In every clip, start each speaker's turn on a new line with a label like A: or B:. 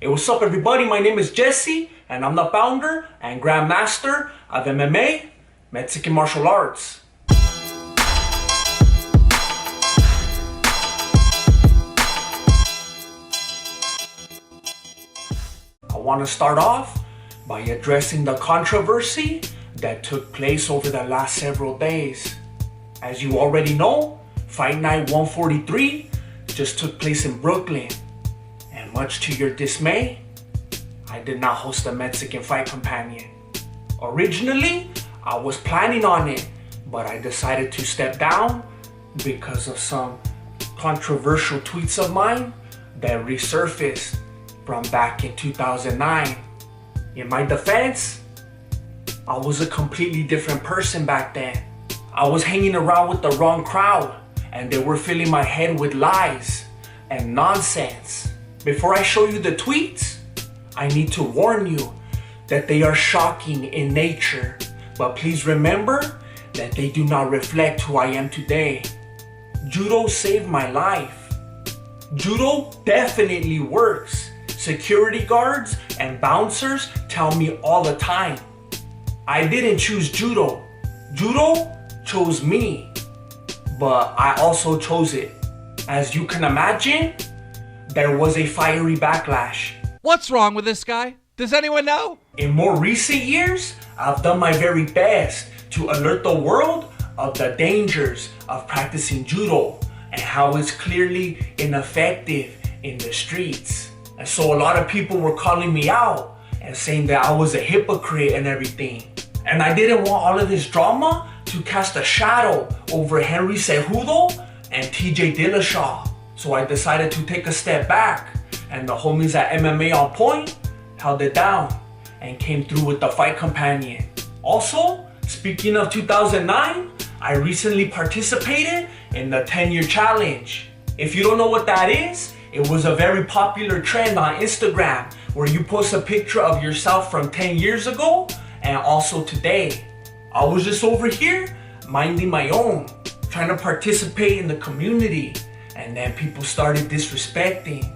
A: Hey, what's up everybody? My name is Jesse and I'm the founder and grandmaster of MMA, Mexican martial arts. I want to start off by addressing the controversy that took place over the last several days. As you already know, Fight Night 143 just took place in Brooklyn. And much to your dismay, I did not host a Mexican fight companion. Originally, I was planning on it, but I decided to step down because of some controversial tweets of mine that resurfaced from back in 2009. In my defense, I was a completely different person back then. I was hanging around with the wrong crowd and they were filling my head with lies and nonsense. Before I show you the tweets, I need to warn you that they are shocking in nature, but please remember that they do not reflect who I am today. Judo saved my life. Judo definitely works. Security guards and bouncers tell me all the time. I didn't choose Judo. Judo chose me, but I also chose it. As you can imagine, there was a fiery backlash.
B: What's wrong with this guy? Does anyone know?
A: In more recent years, I've done my very best to alert the world of the dangers of practicing judo and how it's clearly ineffective in the streets. And so a lot of people were calling me out and saying that I was a hypocrite and everything. And I didn't want all of this drama to cast a shadow over Henry Cejudo and TJ Dillashaw. So I decided to take a step back, and the homies at MMA On Point held it down and came through with the fight companion. Also, speaking of 2009, I recently participated in the 10-year challenge. If you don't know what that is, it was a very popular trend on Instagram where you post a picture of yourself from 10 years ago and also today. I was just over here minding my own, trying to participate in the community, and then people started disrespecting.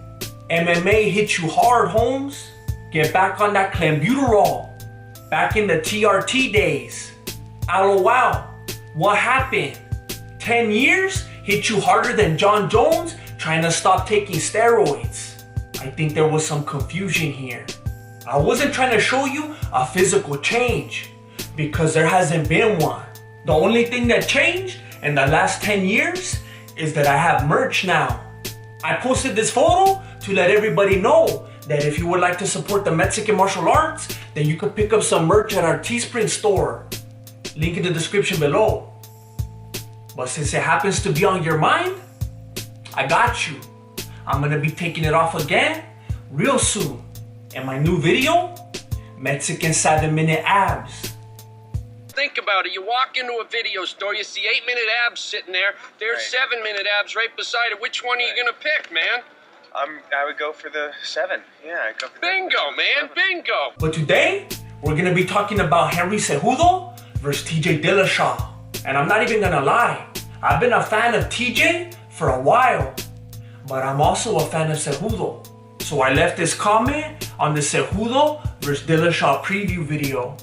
A: MMA hit you hard, Holmes. Get back on that clenbuterol. Back in the TRT days. LOL. What happened? 10 years hit you harder than John Jones trying to stop taking steroids. I think there was some confusion here. I wasn't trying to show you a physical change because there hasn't been one. The only thing that changed in the last 10 years is that I have merch now. I posted this photo to let everybody know that if you would like to support the Mexican martial arts, then you could pick up some merch at our Teespring store. Link in the description below. But since it happens to be on your mind, I got you. I'm gonna be taking it off again real soon. In my new video, Mexican 7-minute abs.
C: Think about it. You walk into a video store, you see 8-minute abs sitting there. There's 7-minute abs right beside it. Which one are you gonna pick, man?
D: I would go for the 7. Yeah, I'd go for
C: Bingo, man, bingo.
A: But today, we're gonna be talking about Henry Cejudo versus TJ Dillashaw. And I'm not even gonna lie, I've been a fan of TJ for a while, but I'm also a fan of Cejudo. So I left this comment on the Cejudo versus Dillashaw preview video.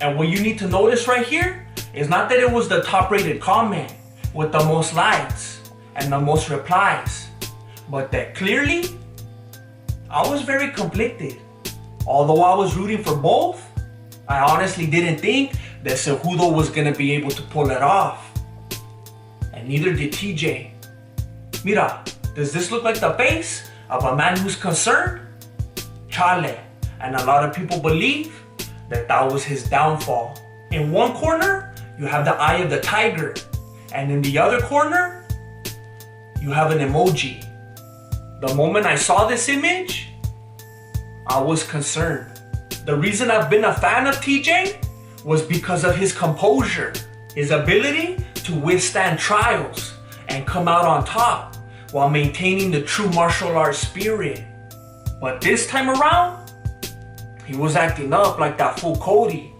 A: And what you need to notice right here is not that it was the top rated comment with the most likes and the most replies, but that clearly I was very conflicted. Although I was rooting for both, I honestly didn't think that Cejudo was gonna be able to pull it off. And neither did TJ. Mira, does this look like the face of a man who's concerned? Chale. And a lot of people believe that was his downfall. In one corner, you have the eye of the tiger. And in the other corner, you have an emoji. The moment I saw this image, I was concerned. The reason I've been a fan of TJ was because of his composure, his ability to withstand trials and come out on top while maintaining the true martial arts spirit. But this time around, he was acting up like that fool Cody,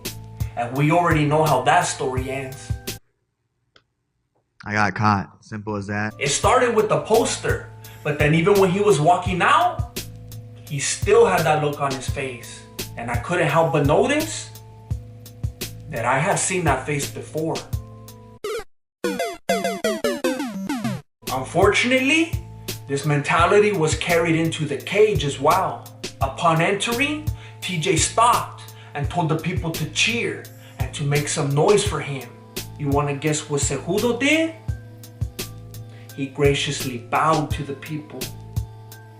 A: and we already know how that story ends.
E: I got caught. Simple as that.
A: It started with the poster, but then even when he was walking out, he he still had that look on his face. And I couldn't help but notice that I have seen that face before. Unfortunately, this mentality was carried into the cage as well. Upon entering, TJ stopped and told the people to cheer and to make some noise for him. You wanna guess what Cejudo did? He graciously bowed to the people.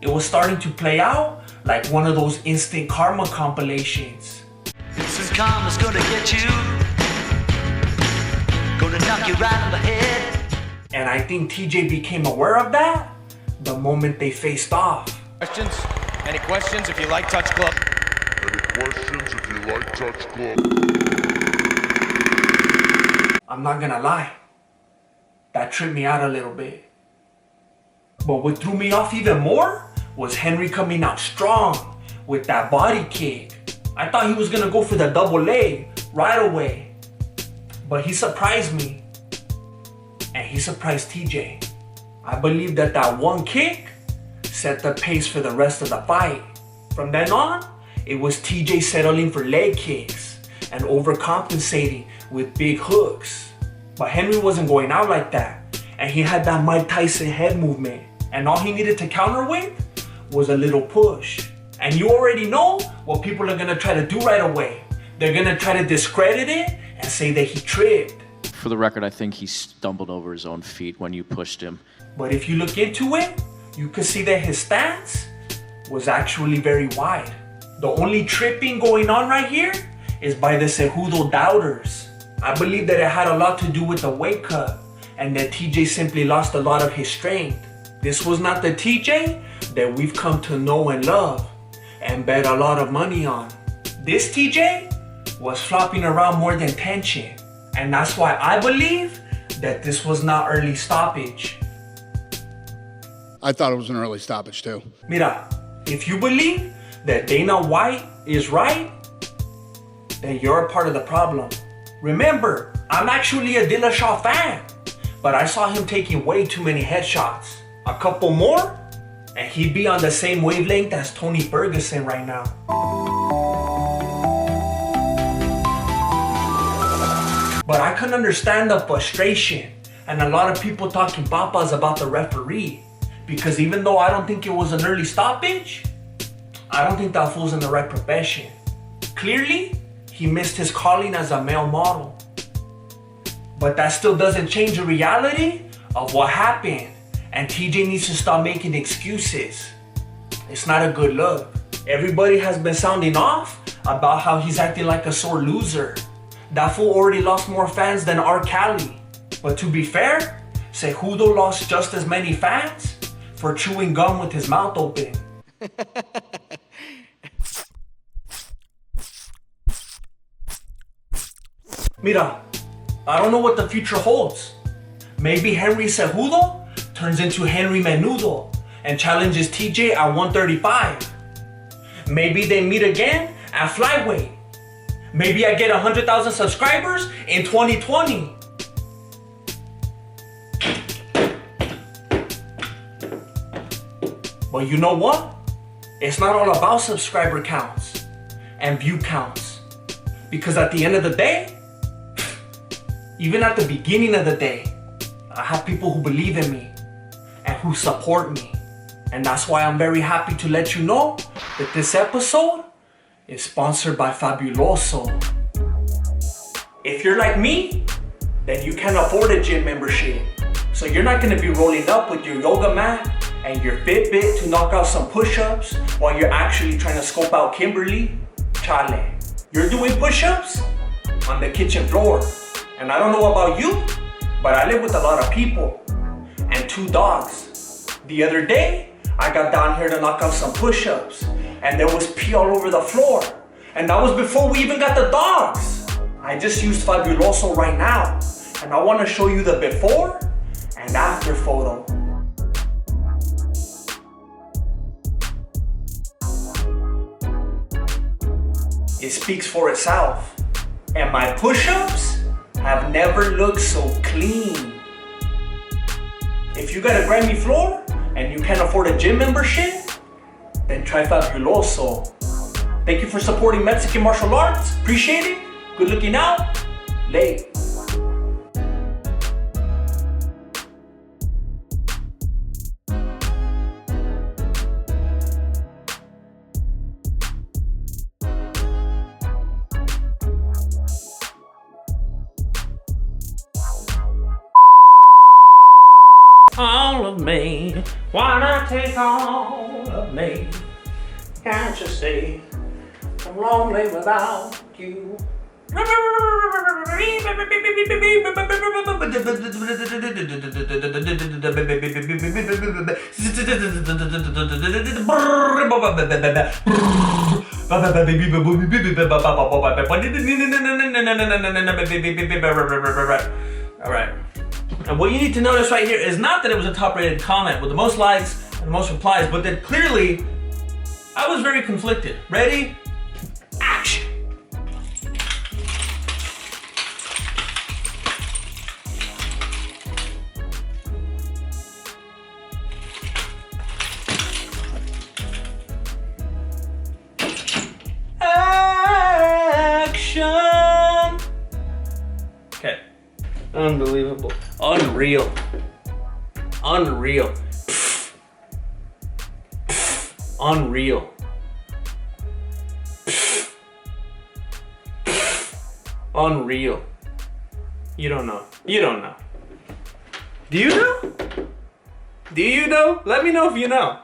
A: It was starting to play out like one of those instant karma compilations.
F: Instant karma's gonna get you, gonna knock you right on the head.
A: And I think TJ became aware of that the moment they faced off.
G: Questions? Any questions if you like Touch Club?
H: Any questions if you like Touch Club?
A: I'm not gonna lie, that tripped me out a little bit. But what threw me off even more was Henry coming out strong with that body kick. I thought he was gonna go for the double leg right away. But he surprised me. And he surprised TJ. I believe that one kick set the pace for the rest of the fight. From then on, it was TJ settling for leg kicks and overcompensating with big hooks. But Henry wasn't going out like that. And he had that Mike Tyson head movement. And all he needed to counter with was a little push. And you already know what people are gonna try to do right away. They're gonna try to discredit it and say that he tripped.
I: For the record, I think he stumbled over his own feet when you pushed him.
A: But if you look into it, you can see that his stance was actually very wide. The only tripping going on right here is by the Cejudo doubters. I believe that it had a lot to do with the weight cut and that TJ simply lost a lot of his strength. This was not the TJ that we've come to know and love and bet a lot of money on. This TJ was flopping around more than tension. And that's why I believe that this was not early stoppage.
J: I thought it was an early stoppage too.
A: Mira, if you believe that Dana White is right, then you're a part of the problem. Remember, I'm actually a Dillashaw fan, but I saw him taking way too many headshots. A couple more, and he'd be on the same wavelength as Tony Ferguson right now. But I can understand the frustration and a lot of people talking papas about the referee, because even though I don't think it was an early stoppage, I don't think that fool's in the right profession. Clearly, he missed his calling as a male model. But that still doesn't change the reality of what happened, and TJ needs to stop making excuses. It's not a good look. Everybody has been sounding off about how he's acting like a sore loser. That fool already lost more fans than R. Kelly. But to be fair, Cejudo lost just as many fans for chewing gum with his mouth open. Mira, I don't know what the future holds. Maybe Henry Cejudo turns into Henry Menudo and challenges TJ at 135. Maybe they meet again at flyweight. Maybe I get 100,000 subscribers in 2020. But you know what? It's not all about subscriber counts and view counts. Because at the end of the day, even at the beginning of the day, I have people who believe in me and who support me. And that's why I'm very happy to let you know that this episode is sponsored by Fabuloso. If you're like me, then you can't afford a gym membership. So you're not gonna be rolling up with your yoga mat and your Fitbit to knock out some push-ups while you're actually trying to scope out Kimberly. Chale. You're doing push-ups on the kitchen floor. And I don't know about you, but I live with a lot of people and 2 dogs. The other day, I got down here to knock out some push-ups and there was pee all over the floor. And that was before we even got the dogs. I just used Fabuloso right now. And I want to show you the before and after photo. It speaks for itself. And my push-ups have never looked so clean. If you got a grimy floor and you can't afford a gym membership, then try fabuloso. Thank you for supporting Mexican martial arts. Appreciate it. Good looking out. Late. All of me, why not take all of me? Can't you see I'm lonely without you? All right. And what you need to notice right here is not that it was a top-rated comment with the most likes and the most replies, but that clearly I was very conflicted. Ready? Action! Action! Okay. Unbelievable. Unreal. Unreal. Unreal. Unreal. You don't know. You don't know. Do you know? Do you know? Let me know if you know.